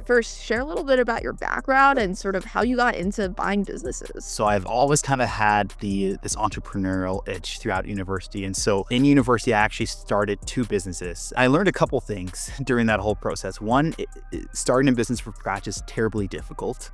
First, share a little bit about your background and sort of how you got into buying businesses. So I've always kind of had this entrepreneurial itch throughout university. And so in university, I actually started two businesses. I learned a couple things during that whole process. One, starting a business from scratch is terribly difficult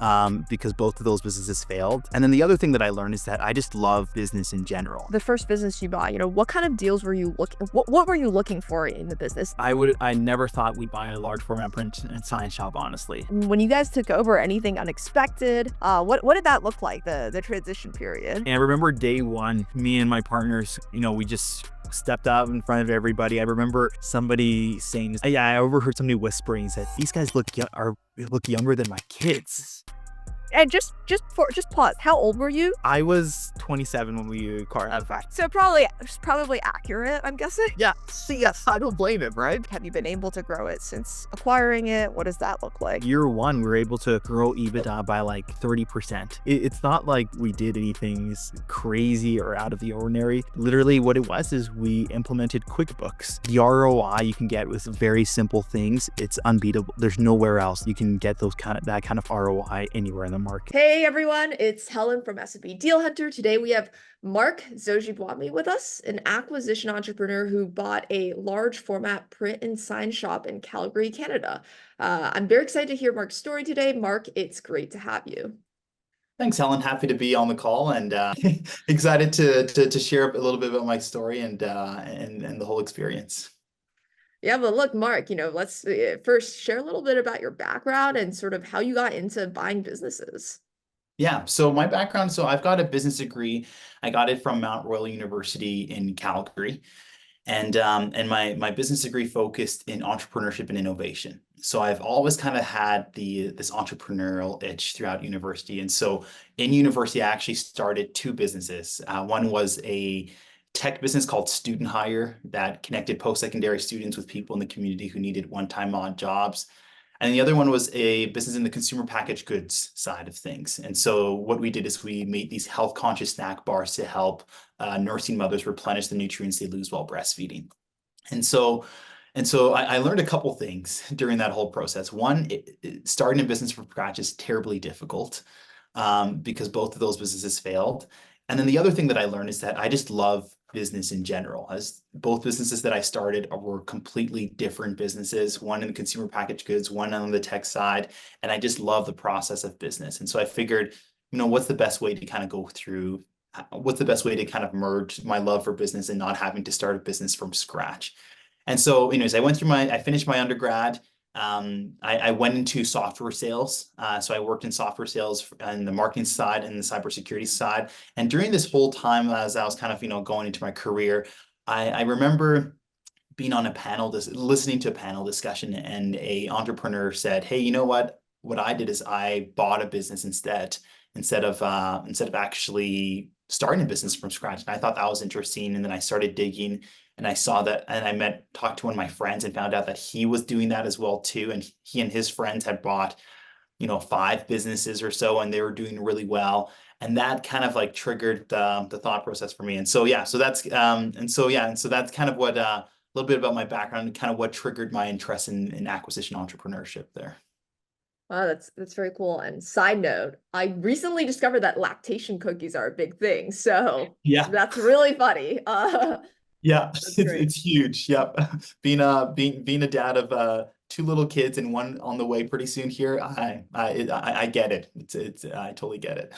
because both of those businesses failed. And then the other thing that I learned is that I just love business in general. The first business you bought, what kind of deals were you looking, what were you looking for in the business? I never thought we'd buy a large format print and science shop, honestly. When you guys took over, anything unexpected? What did that look like, the transition period? And I remember day one, me and my partners, we just stepped out in front of everybody. I remember somebody saying, I overheard somebody whispering, said, "These guys look younger than my kids." And just pause. How old were you? I was 27 when we acquired the fact. So probably accurate, I'm guessing. Yeah. Yes, I don't blame him, right? Have you been able to grow it since acquiring it? What does that look like? Year one, we were able to grow EBITDA by like 30%. It's not like we did anything crazy or out of the ordinary. Literally what it was is we implemented QuickBooks. The ROI you can get with very simple things, it's unbeatable. There's nowhere else you can get that kind of ROI anywhere in the market. Hey everyone, it's Helen from S&P Deal Hunter. Today we have Marc Nzojibwami with us, an acquisition entrepreneur who bought a large format print and sign shop in Calgary, Canada. I'm very excited to hear Marc's story today. Marc, it's great to have you. Thanks, Helen. Happy to be on the call and excited to share a little bit about my story and the whole experience. Yeah, but look, Marc, let's first share a little bit about your background and sort of how you got into buying businesses. Yeah, so my background, so I've got a business degree. I got it from Mount Royal University in Calgary. And my business degree focused in entrepreneurship and innovation. So I've always kind of had this entrepreneurial itch throughout university. And so in university, I actually started two businesses. One was a tech business called Student Hire that connected post-secondary students with people in the community who needed one-time odd jobs. And the other one was a business in the consumer packaged goods side of things. And so what we did is we made these health conscious snack bars to help nursing mothers replenish the nutrients they lose while breastfeeding. And so I learned a couple things during that whole process. One, starting a business from scratch is terribly difficult because both of those businesses failed. And then the other thing that I learned is that I just love business in general. As both businesses that I started were completely different businesses, one in the consumer packaged goods, one on the tech side. And I just love the process of business. And so I figured, what's the best way to kind of merge my love for business and not having to start a business from scratch. And so, anyways, I finished my undergrad. I went into software sales. So I worked in software sales on the marketing side and the cybersecurity side. And during this whole time, as I was kind of, going into my career, I remember being on a panel, listening to a panel discussion, and a entrepreneur said, "Hey, you know what? What I did is I bought a business instead of actually starting a business from scratch." And I thought that was interesting. And then I started digging. And I saw that, and I talked to one of my friends and found out that he was doing that as well too. And he and his friends had bought, 5 businesses or so, and they were doing really well. And that kind of like triggered the thought process for me. And so, so that's kind of what a little bit about my background and kind of what triggered my interest in acquisition entrepreneurship there. Wow, that's very cool. And side note, I recently discovered that lactation cookies are a big thing. So yeah, that's really funny. Yeah, it's huge. Yep. Being a dad of 2 little kids and one on the way pretty soon here, I get it. I totally get it.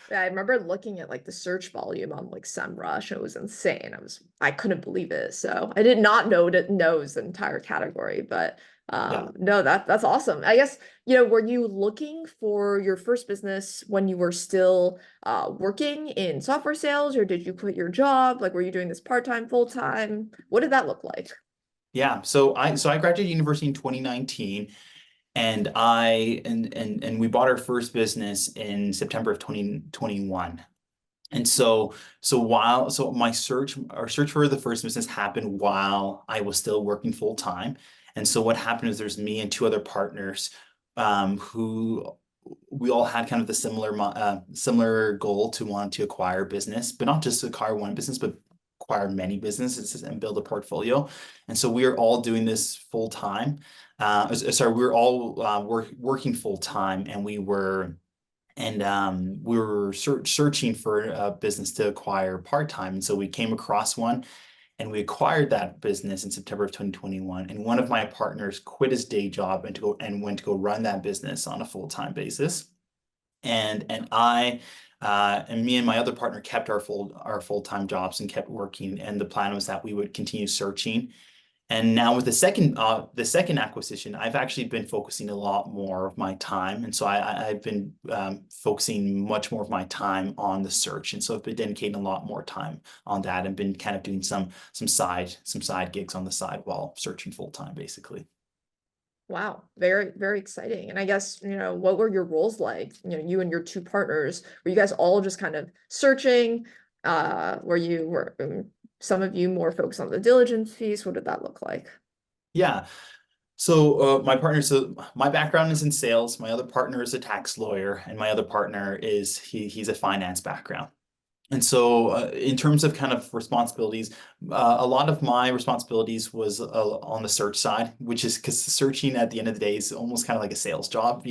Yeah, I remember looking at like the search volume on like SEMrush. It was insane. I couldn't believe it. So I did not know the entire category, but no, that's awesome. I guess, were you looking for your first business when you were still working in software sales, or did you quit your job? Like, were you doing this part-time, full-time? What did that look like? Yeah, so I graduated university in 2019, and we bought our first business in September of 2021. And so my search for the first business happened while I was still working full time. And so what happened is there's me and 2 other partners who we all had kind of the similar goal to want to acquire business, but not just acquire one business, but acquire many businesses and build a portfolio. And so we are all doing this full time. We were all working full time, and we were searching for a business to acquire part time. And so we came across one, and we acquired that business in September of 2021. And one of my partners quit his day job and went to go run that business on a full-time basis. And me and my other partner kept our full-time jobs and kept working. And the plan was that we would continue searching. And now with the second acquisition, I've actually been focusing a lot more of my time. And so I've been focusing much more of my time on the search. And so I've been dedicating a lot more time on that, and been kind of doing some side gigs on the side while searching full time, basically. Wow, very, very exciting. And I guess, what were your roles like? You and your two partners, were you guys all just kind of searching? Were some of you more focused on the diligence piece? What did that look like? Yeah. So my background is in sales. My other partner is a tax lawyer, and my other partner he's a finance background. And so in terms of kind of responsibilities, a lot of my responsibilities was on the search side, which is because searching at the end of the day is almost kind of like a sales job.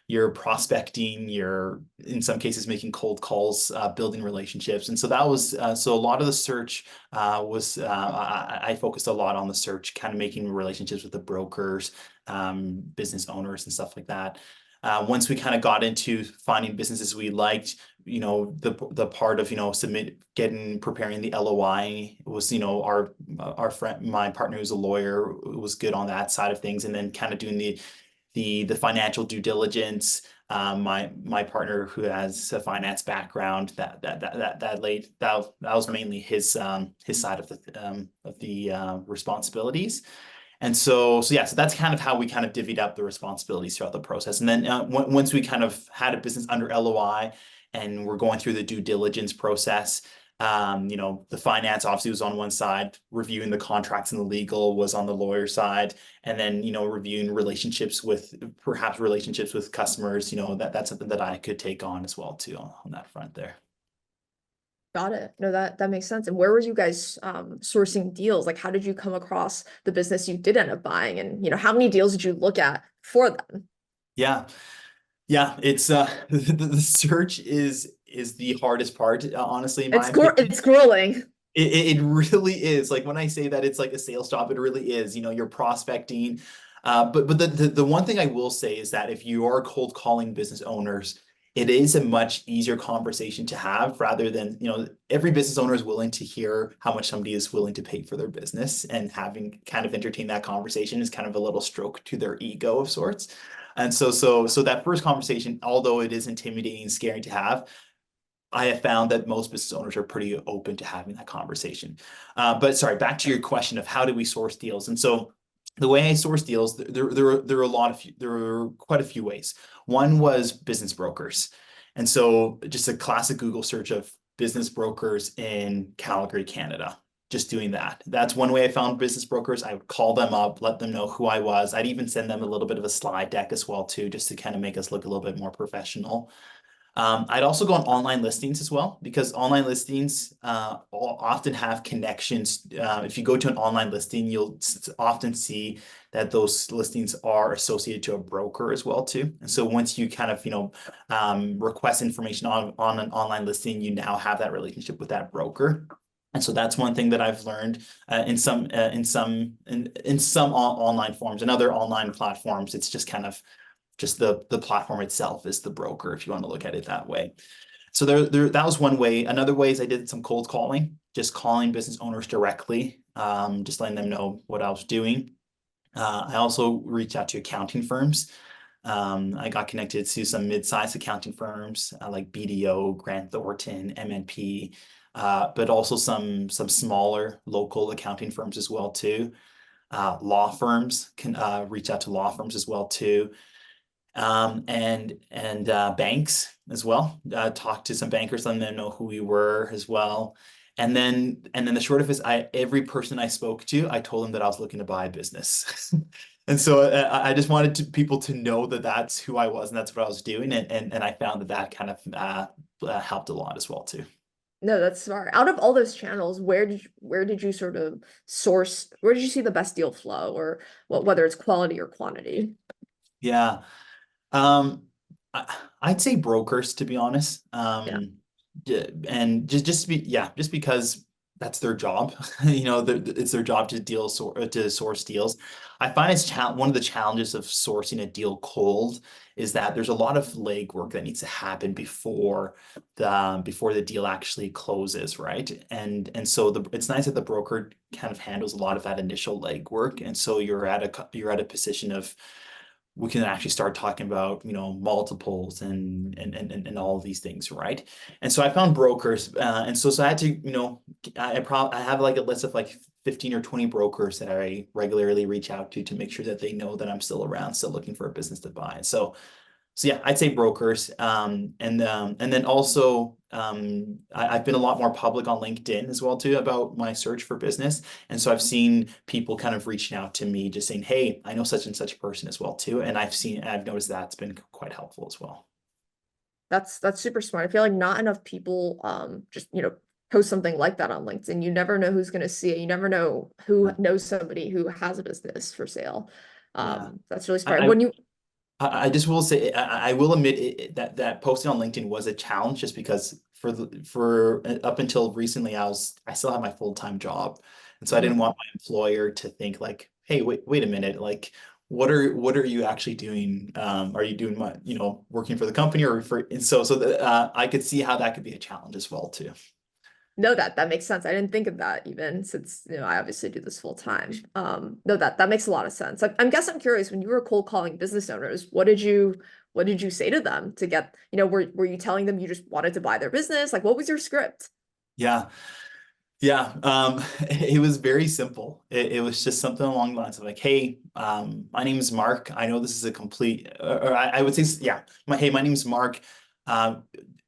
You're prospecting, you're in some cases making cold calls, building relationships. And so that was, so a lot of the search I focused a lot on the search, kind of making relationships with the brokers, business owners and stuff like that. Once we kind of got into finding businesses we liked, the part of, preparing the LOI was, our friend, my partner who's a lawyer, was good on that side of things. And then kind of doing the financial due diligence. My partner, who has a finance background, that was mainly his side of the responsibilities. And so that's kind of how we kind of divvied up the responsibilities throughout the process. And then once we kind of had a business under LOI and we're going through the due diligence process, the finance obviously was on one side, reviewing the contracts, and the legal was on the lawyer side. And then, reviewing relationships with customers, that's something that I could take on as well too on that front there. Got it. No, that makes sense. And where were you guys sourcing deals? Like, how did you come across the business you did end up buying? And, how many deals did you look at for them? Yeah. It's the search is the hardest part, honestly, in my opinion. It's grueling. It really is. Like, when I say that it's like a sales job, it really is. You're prospecting. But the one thing I will say is that if you are cold calling business owners, it is a much easier conversation to have, rather than, every business owner is willing to hear how much somebody is willing to pay for their business, and having kind of entertain that conversation is kind of a little stroke to their ego of sorts. And so that first conversation, although it is intimidating and scary to have, I have found that most business owners are pretty open to having that conversation. But sorry, back to your question of how do we source deals? And so the way I source deals, there are quite a few ways. One was business brokers. And so just a classic Google search of business brokers in Calgary, Canada. Just doing that. That's one way I found business brokers. I would call them up, let them know who I was. I'd even send them a little bit of a slide deck as well too, just to kind of make us look a little bit more professional. I'd also go on online listings as well, because online listings often have connections. If you go to an online listing, you'll often see that those listings are associated to a broker as well too. And so once you kind of request information on an online listing, you now have that relationship with that broker. And so that's one thing that I've learned in some online forms and other online platforms. It's just kind of the platform itself is the broker, if you want to look at it that way. So that was one way. Another way is I did some cold calling, just calling business owners directly, just letting them know what I was doing. I also reached out to accounting firms. I got connected to some mid-sized accounting firms like BDO, Grant Thornton, MNP, but also some smaller local accounting firms as well too. Law firms can reach out to law firms as well too. And banks as well. Talk to some bankers, letting them know who we were as well. And then the short of it is, every person I spoke to, I told them that I was looking to buy a business. And so I just wanted people to know that that's who I was and that's what I was doing. And I found that kind of helped a lot as well too. No, that's smart. Out of all those channels, where did you sort of source, where did you see the best deal flow, or whether it's quality or quantity? Yeah. Um, I'd say brokers, to be honest. Yeah. And just to be, yeah, just because that's their job. It's their job to to source deals. I find one of the challenges of sourcing a deal cold is that there's a lot of legwork that needs to happen before the deal actually closes, right? And so it's nice that the broker kind of handles a lot of that initial legwork, and so you're at a position of we can actually start talking about multiples and all of these things, right? And so I found brokers, and so I had to I have like a list of like 15 or 20 brokers that I regularly reach out to make sure that they know that I'm still around, still looking for a business to buy. So yeah, I'd say brokers. And then also I've been a lot more public on LinkedIn as well too about my search for business. And so I've seen people kind of reaching out to me just saying, hey, I know such and such person as well too. And I've noticed that's been quite helpful as well. That's super smart. I feel like not enough people just, post something like that on LinkedIn. You never know who's gonna see it. You never know who knows somebody who has a business for sale. Yeah. That's really smart. I, When you I just will say I will admit that posting on LinkedIn was a challenge just because for up until recently I still have my full-time job, and so I didn't Mhm. want my employer to think like, hey, wait a minute, like what are you actually doing? Are you doing working for the company or for and so that I could see how that could be a challenge as well too. No, that makes sense. I didn't think of that even since, I obviously do this full time. No, that makes a lot of sense. I'm guess I'm curious, when you were cold calling business owners, what did you say to them to get, were you telling them you just wanted to buy their business? Like, what was your script? Yeah. Yeah, it was very simple. It was just something along the lines of like, hey, my name is Mark. I know this is a complete, or I would say, yeah, my name is Mark. Uh,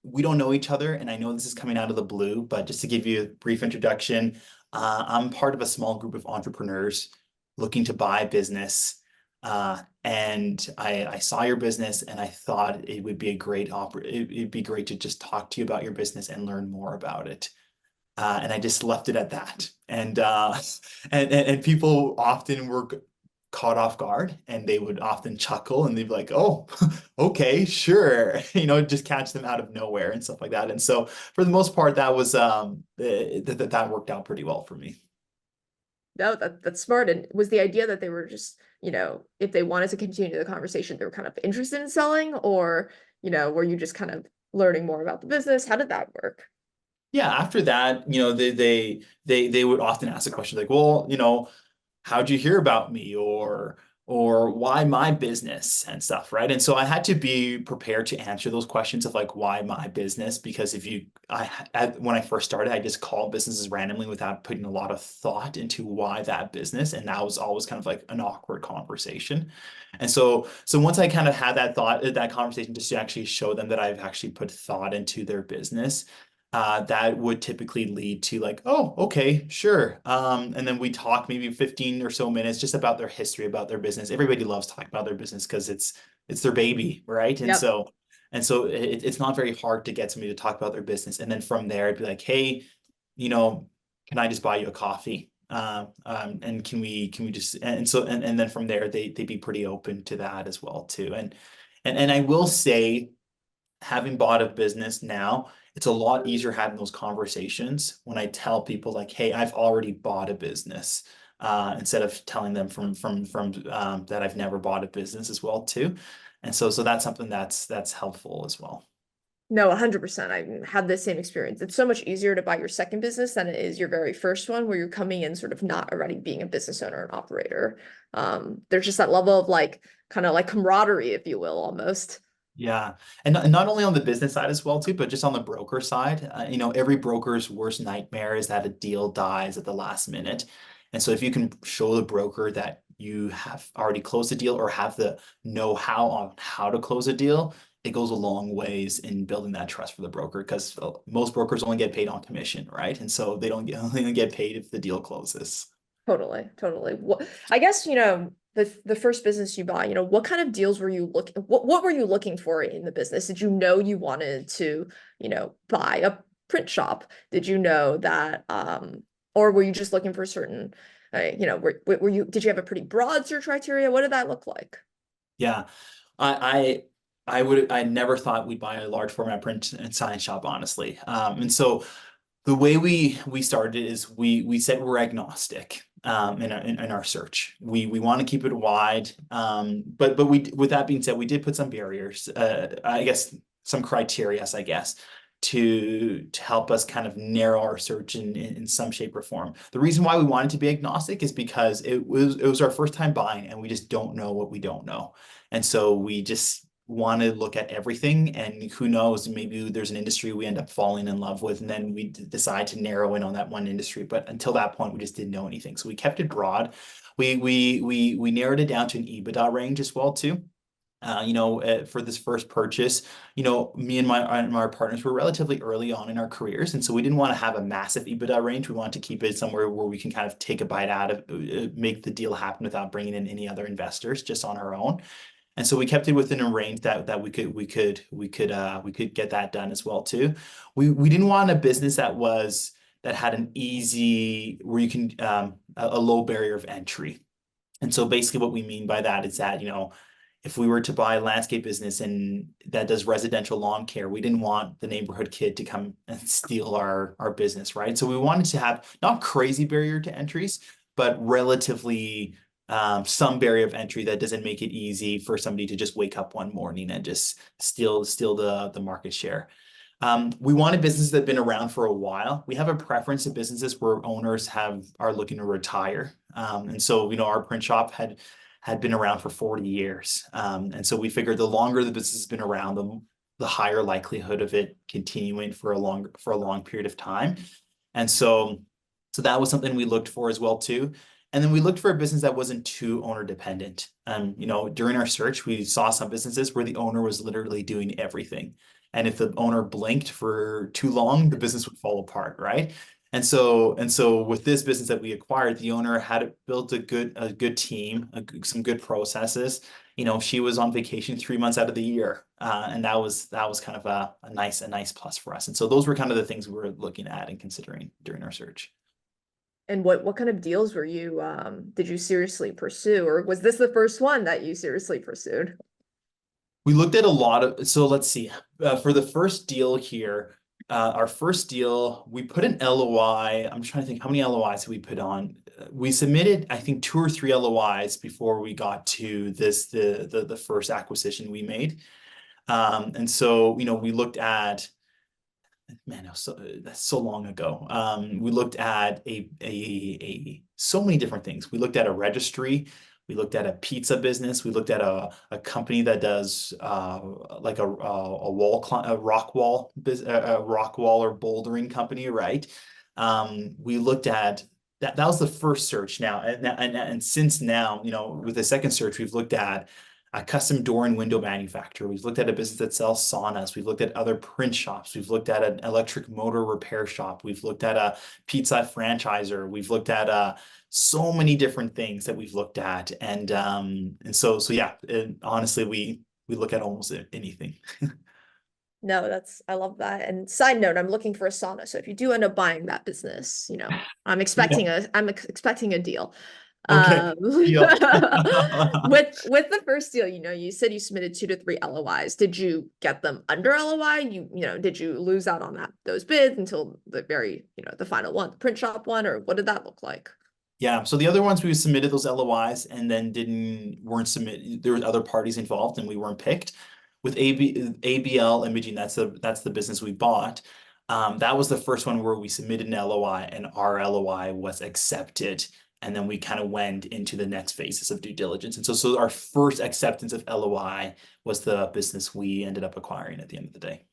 we don't know each other, and I know this is coming out of the blue, but just to give you a brief introduction, I'm part of a small group of entrepreneurs looking to buy a business. And I saw your business, and I thought it would be a it'd be great to just talk to you about your business and learn more about it. And I just left it at that. And people often were caught off guard, and they would often chuckle and they'd be like, "Oh, okay, sure," just catch them out of nowhere and stuff like that. And so for the most part, that was that worked out pretty well for me. No, that's smart. And was the idea that they were just, if they wanted to continue the conversation, they were kind of interested in selling, or, were you just kind of learning more about the business? How did that work? Yeah, after that, they would often ask a question like, well, how'd you hear about me, or why my business and stuff, right? And so I had to be prepared to answer those questions of like why my business, because when I first started, I just called businesses randomly without putting a lot of thought into why that business, and that was always kind of like an awkward conversation. And so once I kind of had that conversation, just to actually show them that I've actually put thought into their business, that would typically lead to like, oh, okay, sure. And then we talk maybe 15 or so minutes just about their history, about their business. Everybody loves talking about their business because it's their baby, right? Yep. And so it's not very hard to get somebody to talk about their business. And then from there, it'd be like, hey, you know, can I just buy you a coffee? And can we just and then from there they'd be pretty open to that as well too. And I will say, having bought a business now, it's a lot easier having those conversations when I tell people like, hey, I've already bought a business, instead of telling them from that I've never bought a business as well too. And so that's something that's helpful as well. No, 100%. I had the same experience. It's so much easier to buy your second business than it is your very first one, where you're coming in sort of not already being a business owner and operator. There's just that level of like kind of like camaraderie, if you will, almost. Yeah. And not only on the business side as well too, but just on the broker side, every broker's worst nightmare is that a deal dies at the last minute. And so if you can show the broker that you have already closed a deal or have the know-how on how to close a deal, it goes a long ways in building that trust for the broker, because most brokers only get paid on commission, right? And so they don't get, only get paid if the deal closes. Totally, totally. What I guess, the first business you bought, what kind of deals were you looking, what were you looking for in the business? Did you know you wanted to, buy print shop, did you know that, or were you just looking for certain, did you have a pretty broad search criteria? What did that look like? Yeah, I never thought we'd buy a large format print and science shop, honestly. And so the way we started is we said we're agnostic in our search. We want to keep it wide. But we, with that being said, we did put some barriers, I guess some criteria, I guess, to help us kind of narrow our search in some shape or form. The reason why we wanted to be agnostic is because it was our first time buying, and we just don't know what we don't know. And so we just want to look at everything, and who knows, maybe there's an industry we end up falling in love with, and then we decide to narrow in on that one industry. But until that point, we just didn't know anything. So we kept it broad. We narrowed it down to an EBITDA range as well too. For this first purchase, me and my partners were relatively early on in our careers, and so we didn't want to have a massive EBITDA range. We wanted to keep it somewhere where we can kind of take a bite out of, make the deal happen without bringing in any other investors, just on our own. And so we kept it within a range that we could get that done as well too. We didn't want a business that had an easy, where you can a low barrier of entry. And so basically what we mean by that is that, if we were to buy a landscape business and that does residential lawn care, we didn't want the neighborhood kid to come and steal our business, right? So we wanted to have not crazy barrier to entries, but relatively some barrier of entry that doesn't make it easy for somebody to just wake up one morning and just steal the market share. We wanted businesses that have been around for a while. We have a preference of businesses where owners are looking to retire. And so, our print shop had been around for 40 years. And so we figured the longer the business has been around, the higher likelihood of it continuing for a long period of time. And so that was something we looked for as well too. And then we looked for a business that wasn't too owner dependent. During our search, we saw some businesses where the owner was literally doing everything. And if the owner blinked for too long, the business would fall apart, right? And so with this business that we acquired, the owner had built a good team, some good processes. She was on vacation 3 months out of the year, and that was kind of a nice plus for us. And so those were kind of the things we were looking at and considering during our search. And what kind of deals were you did you seriously pursue, or was this the first one that you seriously pursued? We looked at a lot of, so let's see, for the first deal here, our first deal, we put an LOI. I'm trying to think, how many LOIs did we put on? We submitted, I think, 2 or 3 LOIs before we got to the first acquisition we made. And so, we looked at, man, that's so long ago. We looked at so many different things. We looked at a registry. We looked at a pizza business. We looked at a company that does like a rock wall or bouldering company, right? We looked at that. That was the first search. Now and since now, with the second search, we've looked at a custom door and window manufacturer. We've looked at a business that sells saunas. We've looked at other print shops. We've looked at an electric motor repair shop. We've looked at a pizza franchisor. We've looked at so many different things that we've looked at. And so yeah, honestly, we look at almost anything. No, I love that. And side note, I'm looking for a sauna. So if you do end up buying that business, I'm expecting Yeah. I'm expecting a deal. Okay. Deal. With the first deal, you said you submitted 2 to 3 LOIs. Did you get them under LOI? Did you lose out on those bids until the very, the final one, the print shop one, or what did that look like? Yeah, so the other ones we submitted those LOIs and then weren't submitted. There were other parties involved and we weren't picked. With ABL Imaging, that's the business we bought. That was the first one where we submitted an LOI and our LOI was accepted. And then we kind of went into the next phases of due diligence. And so our first acceptance of LOI was the business we ended up acquiring at the end of the day.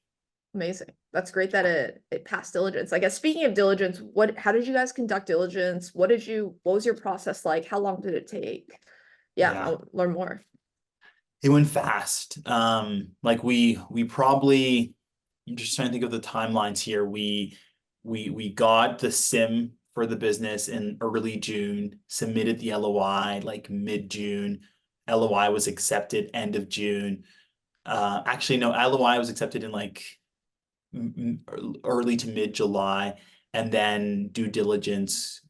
Amazing. That's great that it passed diligence. I guess speaking of diligence, how did you guys conduct diligence? What was your process like? How long did it take? Yeah. I'll learn more. It went fast. Like we probably, I'm just trying to think of the timelines here. We got the SIM for the business in early June, submitted the LOI like mid-June. LOI was accepted end of June. Actually, no, LOI was accepted in like early to mid-July, and then due diligence.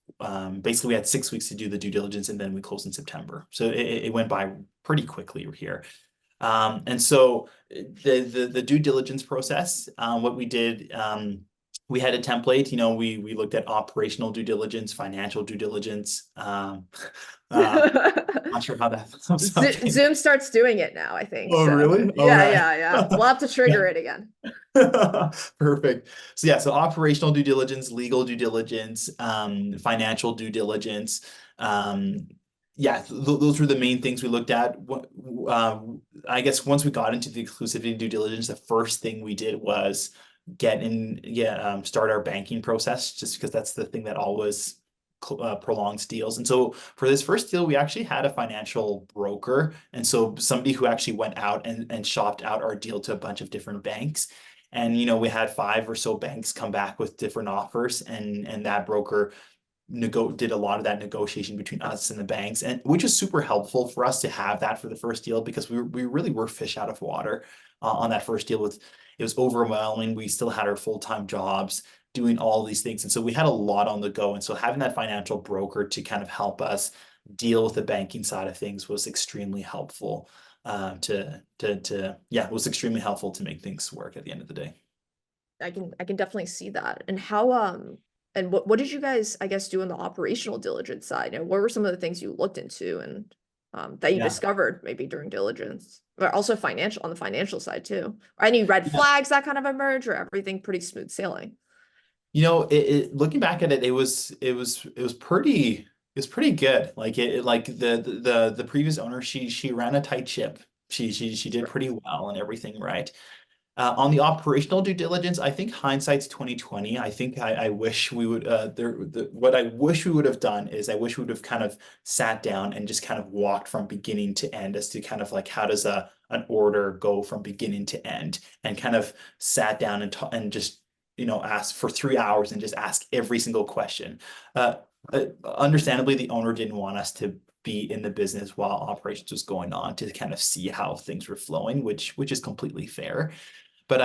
Basically, we had 6 weeks to do the due diligence, and then we closed in September. So it went by pretty quickly here. And so the due diligence process, what we did, we had a template. We looked at operational due diligence, financial due diligence. Not sure how that comes up. Zoom starts doing it now, I think. Oh, So really? All yeah, right. yeah, yeah. We'll have to trigger it again. Perfect. So yeah, so operational due diligence, legal due diligence, financial due diligence. Yeah, those were the main things we looked at. I guess once we got into the exclusivity due diligence, the first thing we did was start our banking process, just because that's the thing that always prolongs deals. And so for this first deal, we actually had a financial broker. And so somebody who actually went out and shopped out our deal to a bunch of different banks. And, we had 5 or so banks come back with different offers, and that broker did a lot of that negotiation between us and the banks, and which was super helpful for us to have that for the first deal, because we really were fish out of water on that first deal. It was overwhelming. We still had our full-time jobs doing all these things, and so we had a lot on the go. And so having that financial broker to kind of help us deal with the banking side of things was extremely helpful. It was extremely helpful to make things work at the end of the day. I can definitely see that. And how and what did you guys, I guess, do on the operational diligence side? And what were some of the things you looked into and that you Yeah. discovered maybe during diligence, but also on the financial side too? Or any red flags that kind of emerge, or everything pretty smooth sailing? Looking back at it, it was pretty good. Like the previous owner, she ran a tight ship. She did pretty well and everything, right? On the operational due diligence, I think hindsight's 2020. I think I wish we would what I wish we would have done is I wish we would have kind of sat down and just kind of walked from beginning to end as to kind of like, how does an order go from beginning to end, and kind of sat down and just ask for 3 hours and just ask every single question. Understandably, the owner didn't want us to be in the business while operations was going on, to kind of see how things were flowing, which is completely fair. But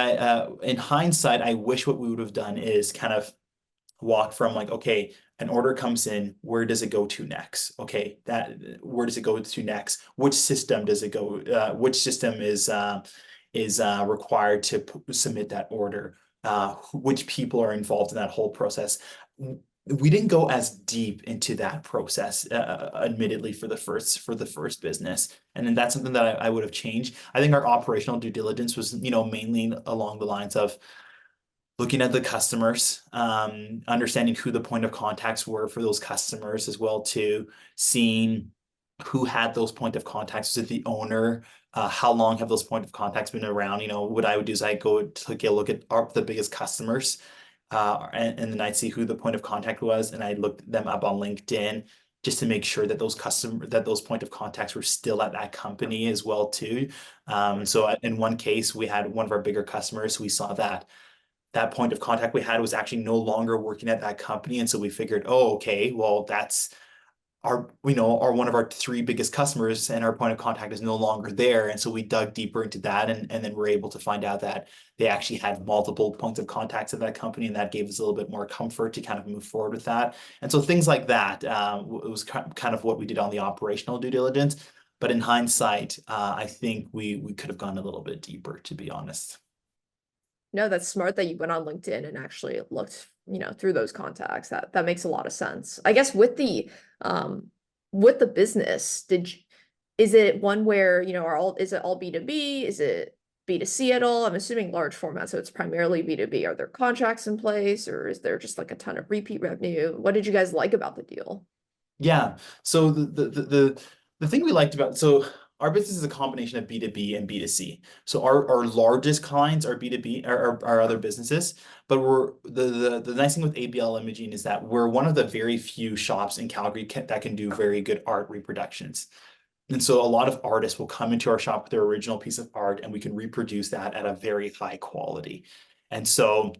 in hindsight, I wish what we would have done is kind of walk from like, okay, an order comes in, where does it go to next? Okay, where does it go to next? Which system does it go? Which system is required to submit that order? Which people are involved in that whole process? We didn't go as deep into that process, admittedly, for the first business. And then that's something that I would have changed. I think our operational due diligence was, mainly along the lines of looking at the customers, understanding who the point of contacts were for those customers as well, too, seeing who had those point of contacts. Was it the owner? How long have those point of contacts been around? What I would do is I go take a look at the biggest customers, and then I'd see who the point of contact was, and I'd look them up on LinkedIn just to make sure that those point of contacts were still at that company as well, too. So in one case, we had one of our bigger customers. We saw that point of contact we had was actually no longer working at that company, and so we figured, oh, okay, well, that's our one of our 3 biggest customers, and our point of contact is no longer there. And so we dug deeper into that, and then we're able to find out that they actually had multiple points of contacts at that company, and that gave us a little bit more comfort to kind of move forward with that. And so things like that, it was kind of what we did on the operational due diligence. But in hindsight, I think we could have gone a little bit deeper, to be honest. No, that's smart that you went on LinkedIn and actually looked, through those contacts. That makes a lot of sense. I guess with the business, is it one where, is it all B2B? Is it B2C at all? I'm assuming large format, so it's primarily B2B. Are there contracts in place, or is there just like a ton of repeat revenue? What did you guys like about the deal? Yeah. So the thing we liked about, our business is a combination of B2B and B2C. So our largest clients are B2B, are other businesses, but the nice thing with ABL Imaging is that we're one of the very few shops in Calgary that can do very good art reproductions. And so a lot of artists will come into our shop with their original piece of art, and we can reproduce that at a very high quality. And so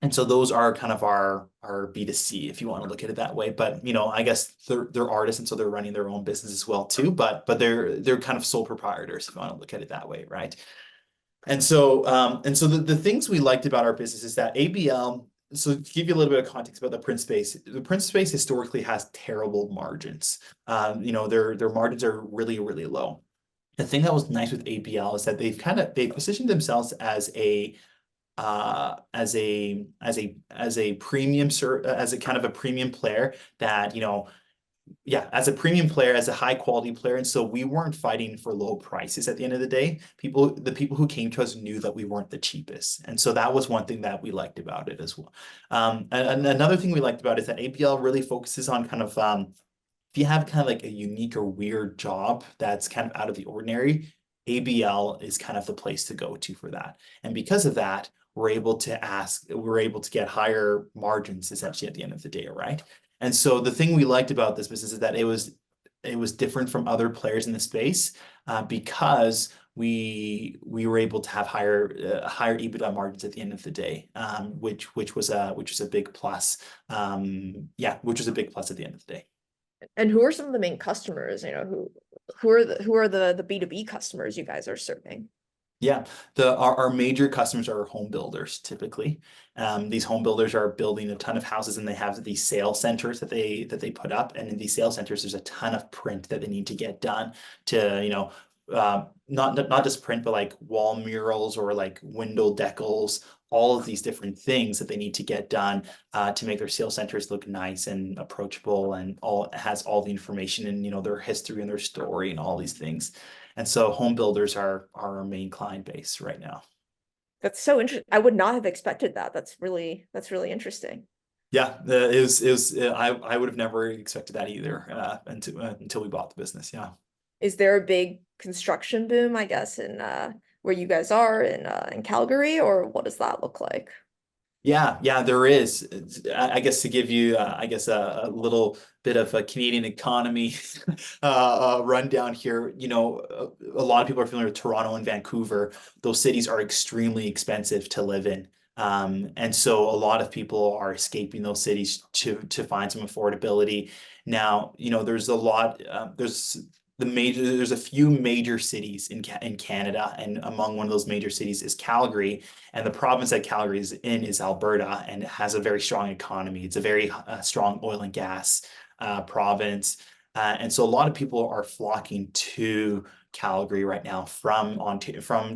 those are kind of our B2C, if you want to look at it that way. But I guess they're artists, and so they're running their own business as well, too. But they're kind of sole proprietors, if you want to look at it that way, right? And so the things we liked about our business is that ABL, so to give you a little bit of context about the print space, the print space historically has terrible margins. Their margins are really, really low. The thing that was nice with ABL is that they've positioned themselves as a premium as a kind of a premium player that, yeah, as a premium player, as a high quality player. And so we weren't fighting for low prices at the end of the day. The people who came to us knew that we weren't the cheapest. And so that was one thing that we liked about it as well. And another thing we liked about it is that ABL really focuses on kind of, if you have kind of like a unique or weird job that's kind of out of the ordinary, ABL is kind of the place to go to for that. And because of that, we're able to get higher margins essentially at the end of the day, right? And so the thing we liked about this business is that it was different from other players in the space because we were able to have higher EBITDA margins at the end of the day, which was a big plus. Which was a big plus at the end of the day. And who are some of the main customers, who are the B2B customers you guys are serving? Yeah, our major customers are home builders typically. These home builders are building a ton of houses and they have these sales centers that they put up. And in these sales centers, there's a ton of print that they need to get done to, not just print, but like wall murals or like window decals, all of these different things that they need to get done to make their sales centers look nice and approachable and has all the information and, their history and their story and all these things. And so home builders are our main client base right now. That's so interesting. I would not have expected that. That's really interesting. Yeah, I would have never expected that either until we bought the business. Yeah. Is there a big construction boom, I guess, in where you guys are in Calgary, or what does that look like? Yeah, there is. I guess to give you, a little bit of a Canadian economy rundown here. A lot of people are familiar with Toronto and Vancouver. Those cities are extremely expensive to live in. And so a lot of people are escaping those cities to find some affordability. Now, there's a few major cities in Canada, and among one of those major cities is Calgary, and the province that Calgary is in is Alberta, and it has a very strong economy. It's a very strong oil and gas province, and so a lot of people are flocking to Calgary right now from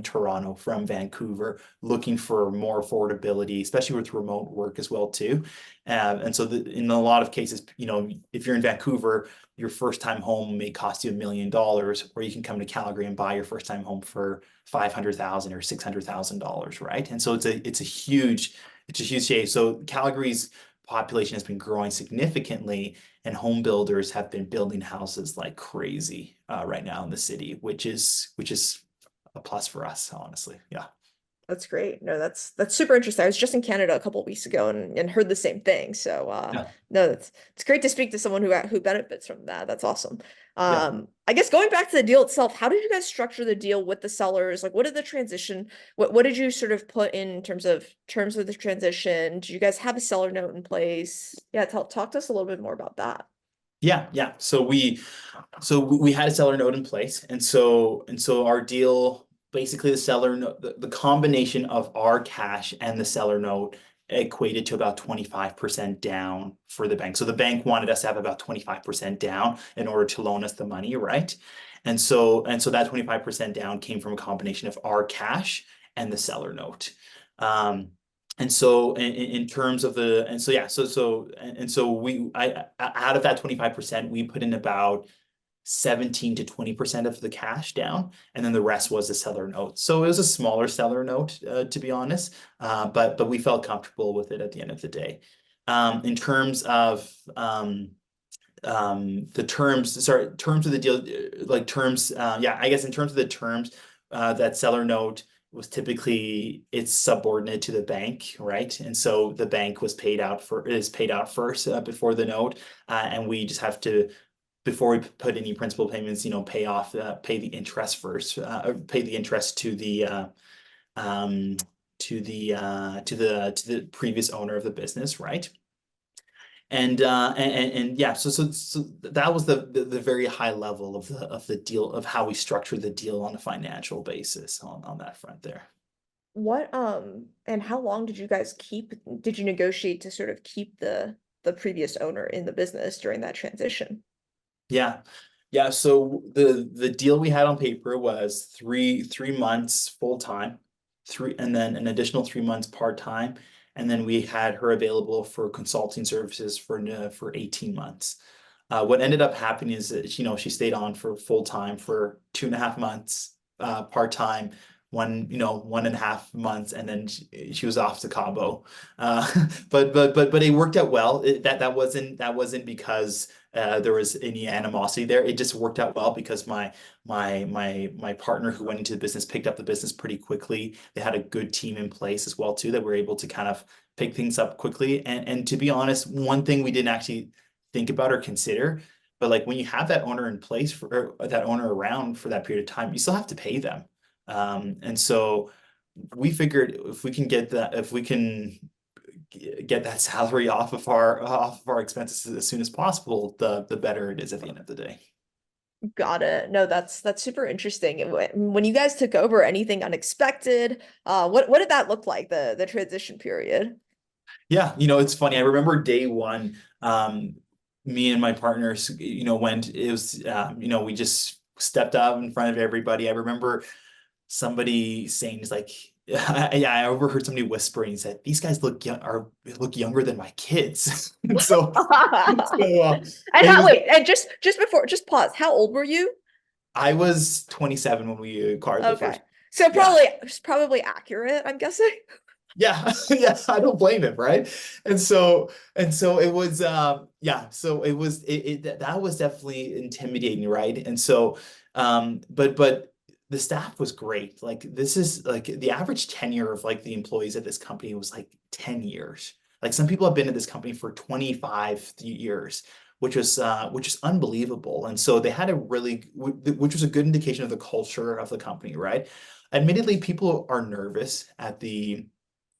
Toronto, from Vancouver, looking for more affordability, especially with remote work as well too. And so in a lot of cases, if you're in Vancouver, your first time home may cost you $1 million, or you can come to Calgary and buy your first time home for $500,000 or $600,000, right? And so it's a huge change. So Calgary's population has been growing significantly, and home builders have been building houses like crazy right now in the city, which is a plus for us, honestly. Yeah. That's great. No, that's super interesting. I was just in Canada a couple of weeks ago and heard the same thing. So Yeah. no, it's great to speak to someone who benefits from that. That's awesome. Yeah. I guess going back to the deal itself, how did you guys structure the deal with the sellers? Like, what did the transition, what did you sort of put in terms of the transition? Do you guys have a seller note in place? Yeah, talk to us a little bit more about that. Yeah. So we had a seller note in place, and so our deal, basically the seller note, the combination of our cash and the seller note equated to about 25% down for the bank. So the bank wanted us to have about 25% down in order to loan us the money, right? And so that 25% down came from a combination of our cash and the seller note. And so in terms of out of that 25%, we put in about 17 to 20% of the cash down, and then the rest was the seller note. So it was a smaller seller note, to be honest, but we felt comfortable with it at the end of the day. In terms of the terms of the deal, I guess in terms of the terms, that seller note was typically, it's subordinate to the bank, right? And so the bank is paid out first before the note, and we just have to, before we put any principal payments, pay the interest first, or pay the interest to the previous owner of the business, right? And yeah, so that was the very high level of the deal, of how we structured the deal on a financial basis on that front there. What and how long did you negotiate to sort of keep the previous owner in the business during that transition? Yeah. Yeah. So the deal we had on paper was three months full time, and then an additional 3 months part time. And then we had her available for consulting services for 18 months. What ended up happening is that, she stayed on for full time for 2.5 months, part time, 1.5 months, and then she was off to Cabo. But it worked out well. That wasn't because there was any animosity there. It just worked out well because my partner who went into the business picked up the business pretty quickly. They had a good team in place as well too that were able to kind of pick things up quickly. And to be honest, one thing we didn't actually think about or consider, but like when you have that owner in place or that owner around for that period of time, you still have to pay them. And so we figured if we can get that salary off of our expenses as soon as possible, the better it is at the end of the day. Got it. No, that's super interesting. And when you guys took over, anything unexpected? What did that look like, the transition period? Yeah, it's funny. I remember day one, me and my partners, went, it was, we just stepped out in front of everybody. I remember somebody saying, "Is like, yeah, I overheard somebody whispering, he said, these guys look younger than my kids." And so And it how, was, wait, and just pause. How old were you? I was 27 when we acquired the Okay. first. So Yeah. probably accurate, I'm guessing. Yeah, yeah, I don't blame him, right? And so it was yeah, so that was definitely intimidating, right? And so but the staff was great. Like this is like the average tenure of like the employees at this company was like 10 years. Like some people have been at this company for 25 years, which is unbelievable. And so they had a which was a good indication of the culture of the company, right? Admittedly, people are nervous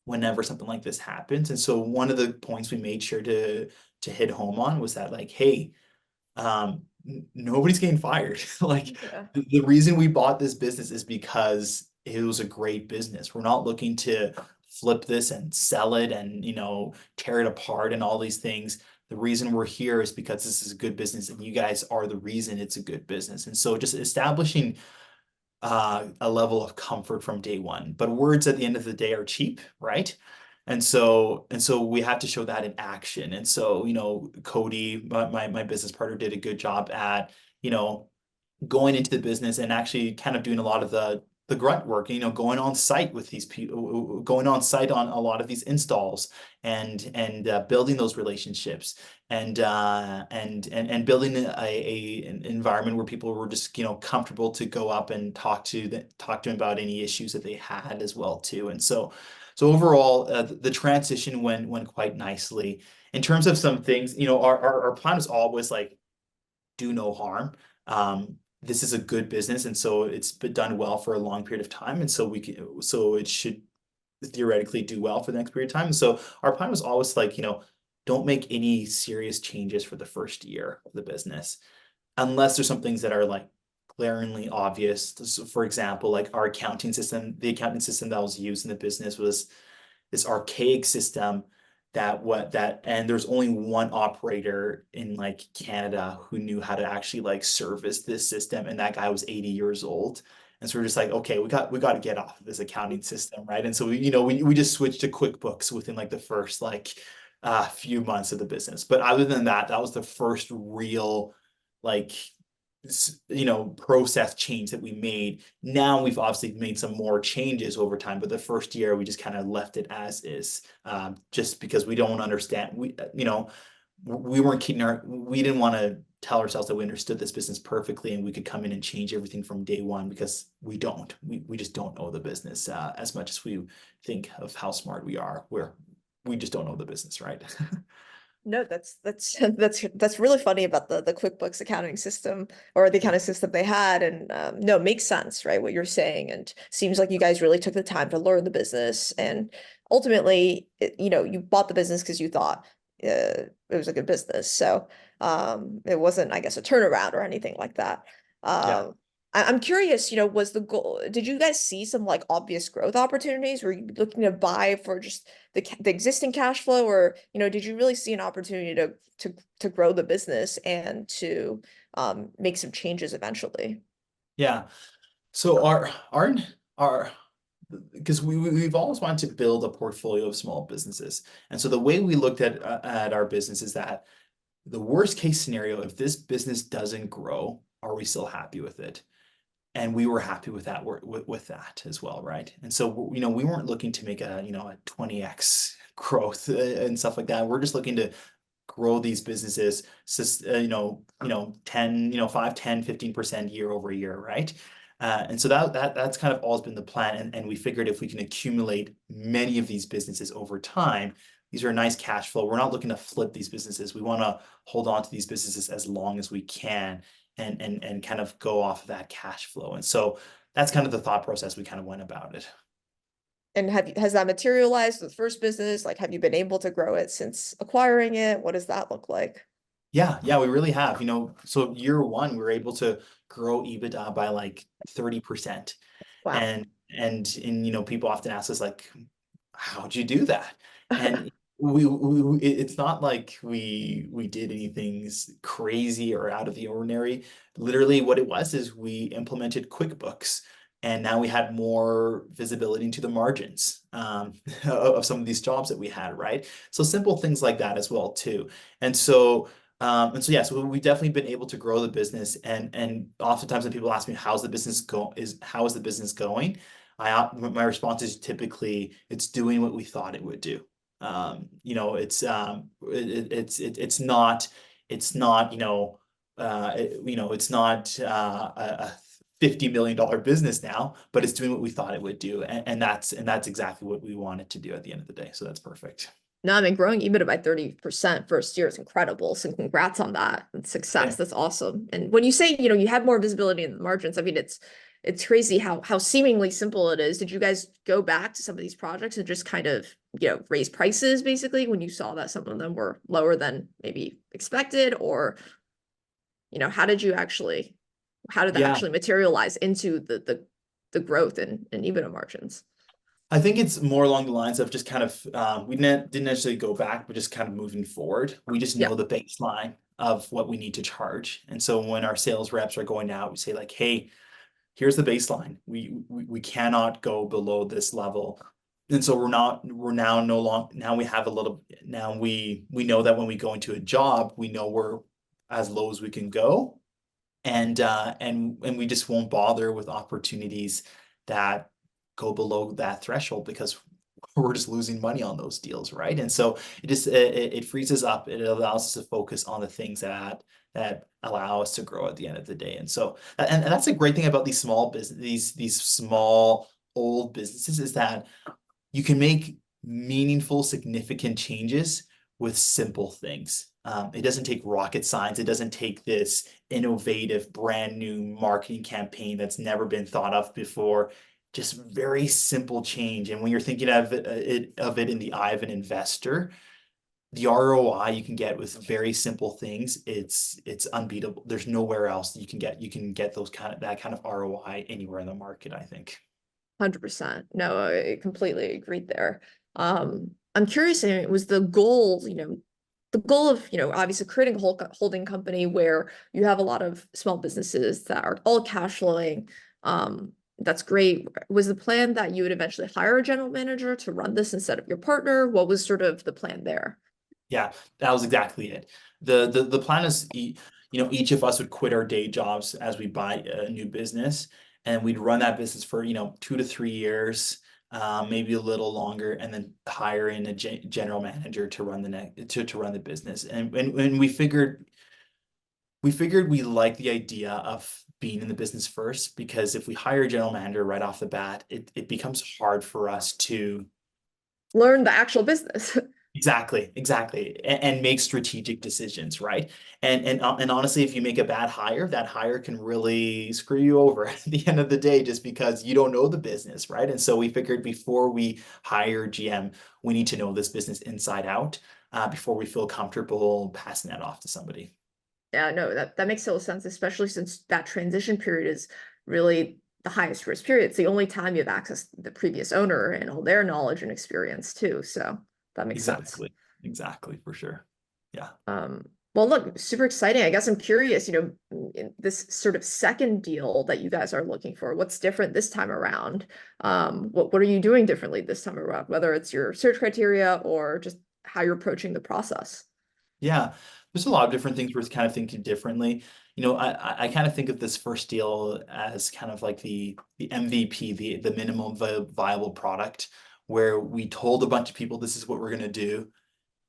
whenever something like this happens. And so one of the points we made sure to hit home on was that, like, hey, nobody's getting fired. Like Yeah. the reason we bought this business is because it was a great business. We're not looking to flip this and sell it and tear it apart and all these things. The reason we're here is because this is a good business and you guys are the reason it's a good business. And so just establishing a level of comfort from day one. But words at the end of the day are cheap, right? And so we have to show that in action. And so, Cody, my business partner, did a good job at, going into the business and actually kind of doing a lot of the grunt work, going on site with these people, going on site on a lot of these installs and building those relationships and building an environment where people were just comfortable to go up and talk to them about any issues that they had as well too. And so overall, the transition went quite nicely. In terms of some things, our plan is always like do no harm. This is a good business, and so it's been done well for a long period of time, and so it should theoretically do well for the next period of time. And so our plan was always like, don't make any serious changes for the first year of the business, unless there's some things that are like glaringly obvious. So for example, like the accounting system that was used in the business was this archaic system and there's only one operator in like Canada who knew how to actually like service this system, and that guy was 80 years old. And so we're just like, okay, we got to get off of this accounting system, right? And so we just switched to QuickBooks within like the first few months of the business. But other than that, that was the first real like process change that we made. Now we've obviously made some more changes over time, but the first year we just kind of left it as is, just because we don't understand. We weren't we didn't want to tell ourselves that we understood this business perfectly and we could come in and change everything from day one, because we just don't know the business as much as we think of how smart we are. We just don't know the business, right? No, that's really funny about the QuickBooks accounting system, or the accounting system they had. And no, it makes sense, right? What you're saying. And seems like you guys really took the time to learn the business. And ultimately, you bought the business because you thought it was a good business. So it wasn't, I guess, a turnaround or anything like that. Yeah. Um, I'm curious, was the goal, did you guys see some like obvious growth opportunities? Were you looking to buy for just the existing cash flow, or, did you really see an opportunity to grow the business and to make some changes eventually? Yeah. So our because we've always wanted to build a portfolio of small businesses. And so the way we looked at our business is that the worst case scenario, if this business doesn't grow, are we still happy with it? And we were happy with that with that as well, right? And so we weren't looking to make a 20x growth and stuff like that. We're just looking to grow these businesses, 10, 5, 10, 15% year over year, right? And so that's kind of always been the plan. And we figured if we can accumulate many of these businesses over time, these are a nice cash flow. We're not looking to flip these businesses. We want to hold on to these businesses as long as we can and kind of go off of that cash flow. And so that's kind of the thought process we kind of went about it. And has that materialized with first business? Like, have you been able to grow it since acquiring it? What does that look like? Yeah, we really have. So year one, we were able to grow EBITDA by like 30%. Wow. And people often ask us like, how'd you do that? And it's not like we did anything crazy or out of the ordinary. Literally what it was is we implemented QuickBooks, and now we had more visibility into the margins of some of these jobs that we had, right? So simple things like that as well too. And so yeah, so we've definitely been able to grow the business, and oftentimes when people ask me how is the business going, my response is typically it's doing what we thought it would do. It's not it's not a $50 million business now, but it's doing what we thought it would do, and that's exactly what we wanted to do at the end of the day. So that's perfect. No, I mean, growing EBITDA by 30% first year is incredible. So congrats on that and success. Yeah. That's awesome. And when you say, you have more visibility in the margins, I mean, it's crazy how seemingly simple it is. Did you guys go back to some of these projects and just kind of, raise prices basically when you saw that some of them were lower than maybe expected? Or, how did that Yeah. actually materialize into the growth in EBITDA margins? I think it's more along the lines of just kind of we didn't necessarily go back, but just kind of moving forward. We just Yeah. know the baseline of what we need to charge. And so when our sales reps are going out, we say like, hey, here's the baseline. We cannot go below this level. And so we're now no long now we have a little now we know that when we go into a job, we know we're as low as we can go. And we just won't bother with opportunities that go below that threshold because we're just losing money on those deals, right? And so it frees us up. It allows us to focus on the things that allow us to grow at the end of the day. And so and that's a great thing about these small business these small old businesses is that you can make meaningful, significant changes with simple things. It doesn't take rocket science. It doesn't take this innovative, brand new marketing campaign that's never been thought of before. Just very simple change. And when you're thinking of it in the eye of an investor, the ROI you can get with very simple things, it's unbeatable. There's nowhere else you can get that kind of ROI anywhere in the market, I think. 100%. No, I completely agreed there. I'm curious, was the goal, the goal of, obviously creating a holding company where you have a lot of small businesses that are all cash flowing. That's great. Was the plan that you would eventually hire a general manager to run this instead of your partner? What was sort of the plan there? Yeah, that was exactly it. The plan is, each of us would quit our day jobs as we buy a new business, and we'd run that business for 2 to 3 years, maybe a little longer, and then hire in a general manager to run to run the business. And we liked the idea of being in the business first, because if we hire a general manager right off the bat, it becomes hard for us to Learn the actual business. Exactly. And make strategic decisions, right? And honestly, if you make a bad hire, that hire can really screw you over at the end of the day, just because you don't know the business, right? And so we figured before we hire GM, we need to know this business inside out before we feel comfortable passing that off to somebody. Yeah, no, that makes total sense, especially since that transition period is really the highest risk period. It's the only time you have access to the previous owner and all their knowledge and experience too. So that makes sense. Exactly, for sure. Yeah. Well, look, super exciting. I guess I'm curious, in this sort of second deal that you guys are looking for, what's different this time around? What are you doing differently this time around, whether it's your search criteria or just how you're approaching the process? Yeah, there's a lot of different things we're kind of thinking differently. I kind of think of this first deal as kind of like the MVP, the minimum viable product, where we told a bunch of people this is what we're gonna do.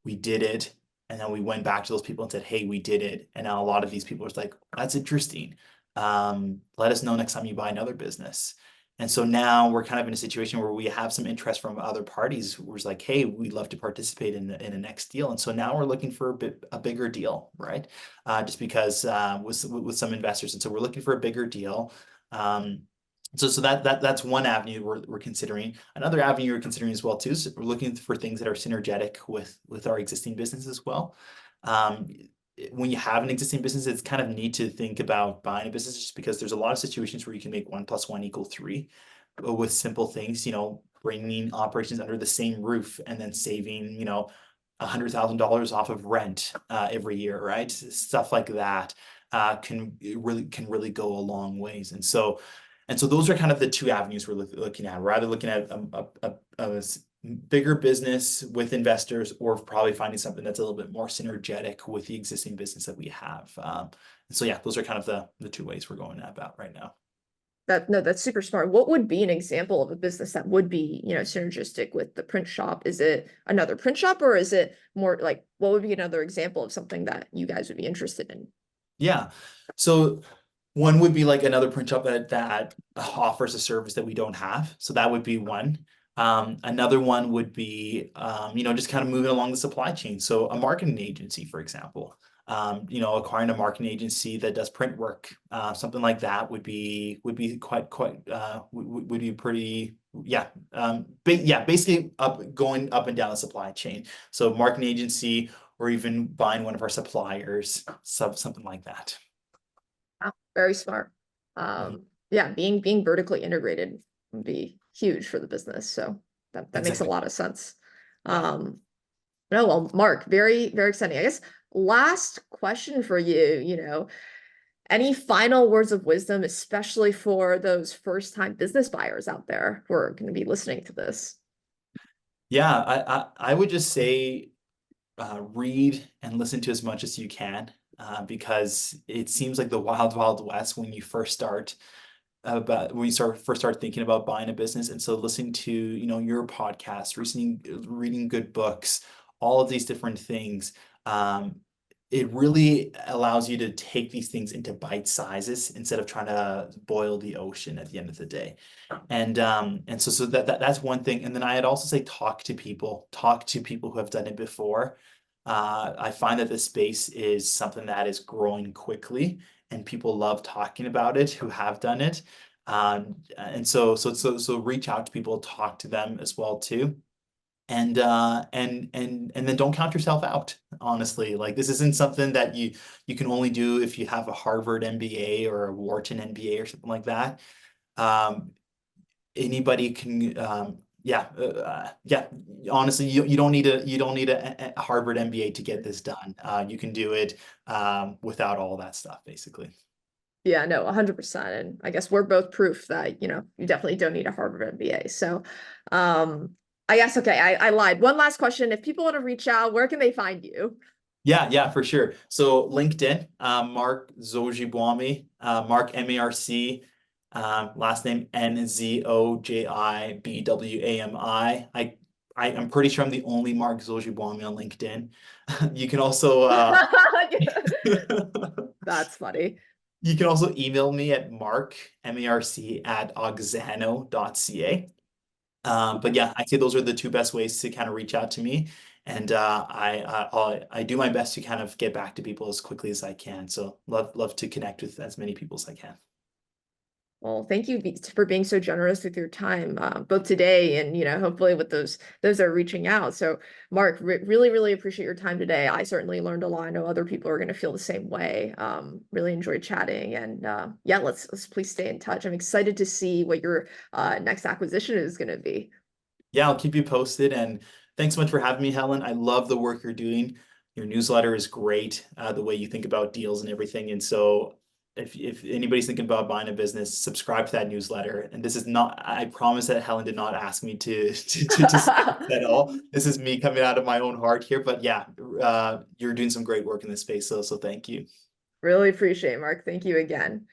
We did it, and then we went back to those people and said, "Hey, we did it." And now a lot of these people are like, "That's interesting. Let us know next time you buy another business." And so now we're kind of in a situation where we have some interest from other parties who's like, "Hey, we'd love to participate in a next deal." And so now we're looking for a bigger deal, right? Just because with some investors, and so we're looking for a bigger deal. So that's one avenue we're considering. Another avenue we're considering as well too is we're looking for things that are synergetic with our existing business as well. Um, when you have an existing business, it's kind of neat to think about buying a business, just because there's a lot of situations where you can make 1 + 1 = 3 with simple things, bringing operations under the same roof and then saving, $100,000 off of rent every year, right? Stuff like that can really go a long ways. And so those are kind of the two avenues we're looking at. We're either looking at a bigger business with investors, or probably finding something that's a little bit more synergetic with the existing business that we have. And so yeah, those are kind of the two ways we're going about right now. That's super smart. What would be an example of a business that would be, synergistic with the print shop? Is it another print shop, or is it more like, what would be another example of something that you guys would be interested in? Yeah. So one would be like another print shop that offers a service that we don't have. So that would be one. Another one would be, just kind of moving along the supply chain. So a marketing agency, for example, acquiring a marketing agency that does print work, something like that would be quite would be pretty, yeah. Basically going up and down the supply chain. So marketing agency, or even buying one of our suppliers, something like that. Wow, very smart. Yeah, being vertically integrated would be huge for the business. So that makes a Exactly. lot of sense. Yeah. No, well, Mark, very, very exciting. I guess last question for you, any final words of wisdom, especially for those first-time business buyers out there who are going to be listening to this? Yeah, I would just say read and listen to as much as you can, because it seems like the wild, wild west when you first start first start thinking about buying a business. And so listening to, your podcast, reading good books, all of these different things, it really allows you to take these things into bite sizes instead of trying to boil the ocean at the end of the day. And so that's one thing. And then I'd also say talk to people who have done it before. I find that this space is something that is growing quickly, and people love talking about it who have done it. And so reach out to people, talk to them as well too. And then don't count yourself out, honestly. Like, this isn't something that you can only do if you have a Harvard MBA or a Wharton MBA or something like that. Anybody can, yeah, honestly, you don't need a Harvard MBA to get this done. You can do it without all that stuff, basically. Yeah, no, 100%. And I guess we're both proof that, you definitely don't need a Harvard MBA. So, I guess, okay, I lied. One last question. If people want to reach out, where can they find you? Yeah, for sure. So LinkedIn, Marc Nzojibwami, Marc MARC, last name Nzojibwami. I'm pretty sure I'm the only Marc Nzojibwami on LinkedIn. You can also That's funny. you can also email me at marc@auxano.ca. But yeah, I'd say those are the two best ways to kind of reach out to me. And I do my best to kind of get back to people as quickly as I can. So love to connect with as many people as I can. Well, thank you for being so generous with your time, both today and, hopefully with those that are reaching out. So, Mark, really, really appreciate your time today. I certainly learned a lot. I know other people are going to feel the same way. Really enjoyed chatting, and yeah, let's please stay in touch. I'm excited to see what your next acquisition is going to be. Yeah, I'll keep you posted. And thanks so much for having me, Helen. I love the work you're doing. Your newsletter is great, the way you think about deals and everything. And so if anybody's thinking about buying a business, subscribe to that newsletter. And this is not, I promise that Helen did not ask me to say that at all. This is me coming out of my own heart here. But yeah, you're doing some great work in this space. So thank you. Really appreciate it, Mark. Thank you again.